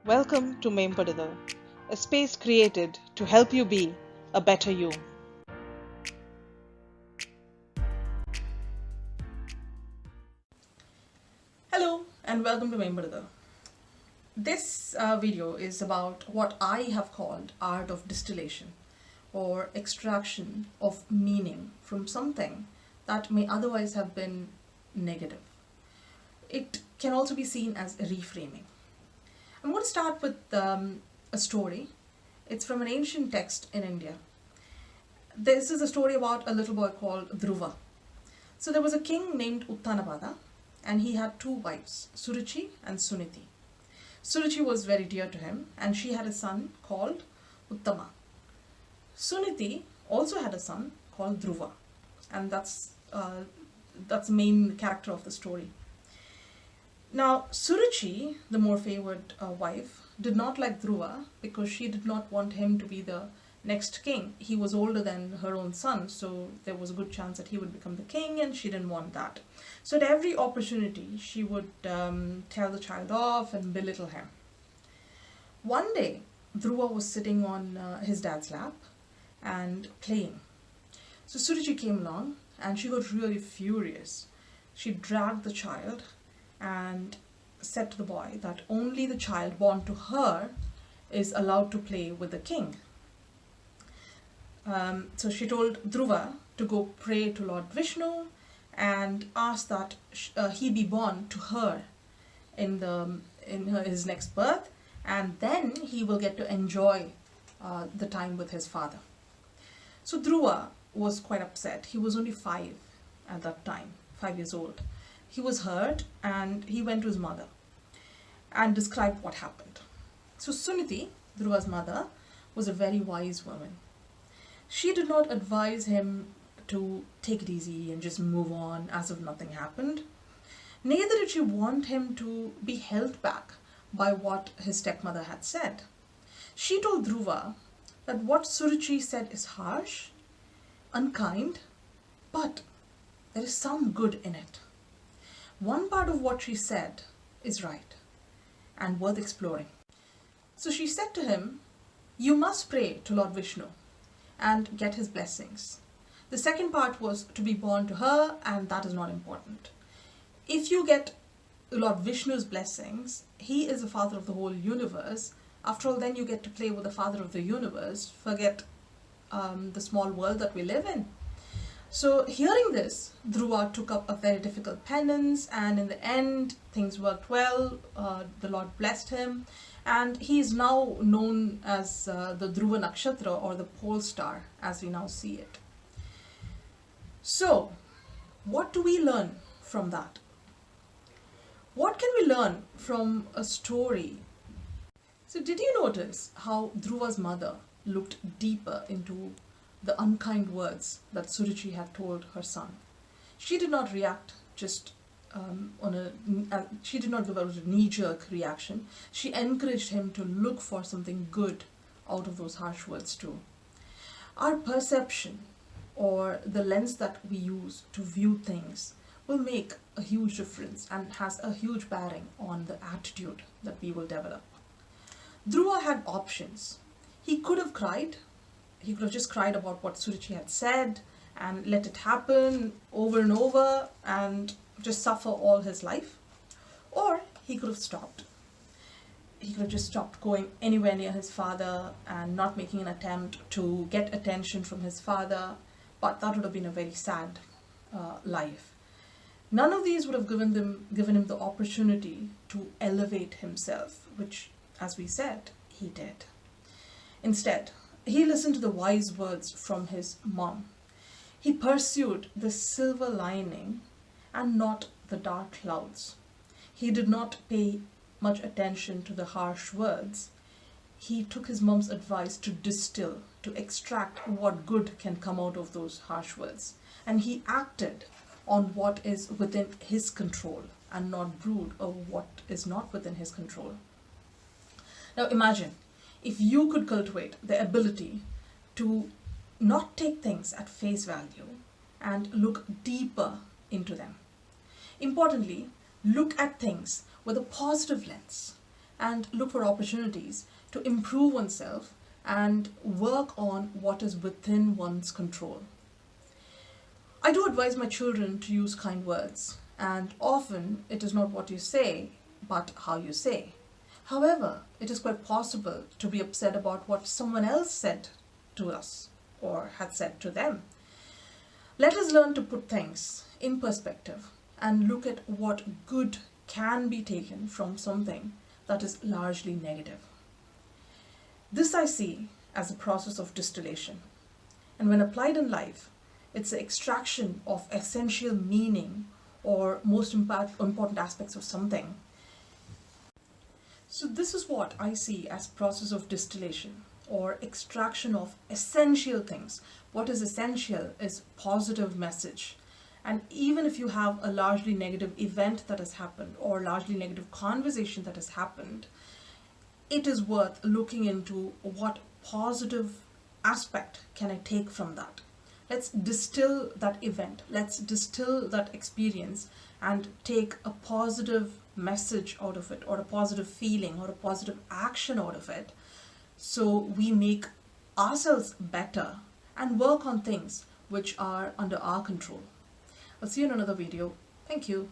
Welcome to Mempadada, a space created to help you be a better you. Hello and welcome to Mempadada. This video is about what I have called art of distillation or extraction of meaning from something that may otherwise have been negative. It can also be seen as reframing. I'm going to start with a story. It's from an ancient text in India. This is a story about a little boy called Dhruva. So there was a king named Uttanapada, and he had two wives, Suruchi and Suniti. Suruchi was very dear to him, and she had a son called Uttama. Suniti also had a son called Dhruva, and that's the main character of the story. Now, Suruchi, the more favored wife, did not like Dhruva because she did not want him to be the next king. He was older than her own son, so there was a good chance that he would become the king, and she didn't want that. So at every opportunity, she would tell the child off and belittle him. One day, Dhruva was sitting on his dad's lap and playing. So Suruchi came along and she got really furious. She dragged the child and said to the boy that only the child born to her is allowed to play with the king. So she told Dhruva to go pray to Lord Vishnu and ask that he be born to her in his next birth, and then he will get to enjoy the time with his father. So Dhruva was quite upset. He was only 5 at that time, 5 years old. He was hurt and he went to his mother and described what happened. So Suniti, Dhruva's mother, was a very wise woman. She did not advise him to take it easy and just move on as if nothing happened. Neither did she want him to be held back by what his stepmother had said. She told Dhruva that what Suruchi said is harsh, unkind, but there is some good in it. One part of what she said is right and worth exploring. So she said to him, "You must pray to Lord Vishnu and get his blessings." The second part was to be born to her, and that is not important. If you get Lord Vishnu's blessings, he is the father of the whole universe. After all, then you get to play with the father of the universe. Forget the small world that we live in. So hearing this, Dhruva took up a very difficult penance, and in the end, things worked well. The Lord blessed him, and he is now known as the Dhruva Nakshatra, or the pole star, as we now see it. So, what do we learn from that? What can we learn from a story? So, did you notice how Dhruva's mother looked deeper into the unkind words that Suruchi had told her son? She did not react just she did not give out a knee-jerk reaction. She encouraged him to look for something good out of those harsh words too. Our perception, or the lens that we use to view things, will make a huge difference and has a huge bearing on the attitude that we will develop. Dhruva had options. He could have cried. He could have just cried about what Suruchi had said and let it happen over and over and just suffer all his life. Or he could have stopped. He could have just stopped going anywhere near his father and not making an attempt to get attention from his father. But that would have been a very sad life. None of these would have given him the opportunity to elevate himself, which, as we said, he did. Instead, he listened to the wise words from his mom. He pursued the silver lining and not the dark clouds. He did not pay much attention to the harsh words. He took his mom's advice to distill, to extract what good can come out of those harsh words. And he acted on what is within his control and not brood over what is not within his control. Now imagine if you could cultivate the ability to not take things at face value and look deeper into them. Importantly, look at things with a positive lens and look for opportunities to improve oneself and work on what is within one's control. I do advise my children to use kind words, and often it is not what you say, but how you say. However, it is quite possible to be upset about what someone else said to us or had said to them. Let us learn to put things in perspective and look at what good can be taken from something that is largely negative. This I see as a process of distillation. And when applied in life, it's the extraction of essential meaning or most important aspects of something. So this is what I see as process of distillation or extraction of essential things. What is essential is positive message. And even if you have a largely negative event that has happened or largely negative conversation that has happened, it is worth looking into what positive aspect can I take from that. Let's distill that event, let's distill that experience and take a positive message out of it, or a positive feeling or a positive action out of it, so we make ourselves better and work on things which are under our control. I'll see you in another video. Thank you.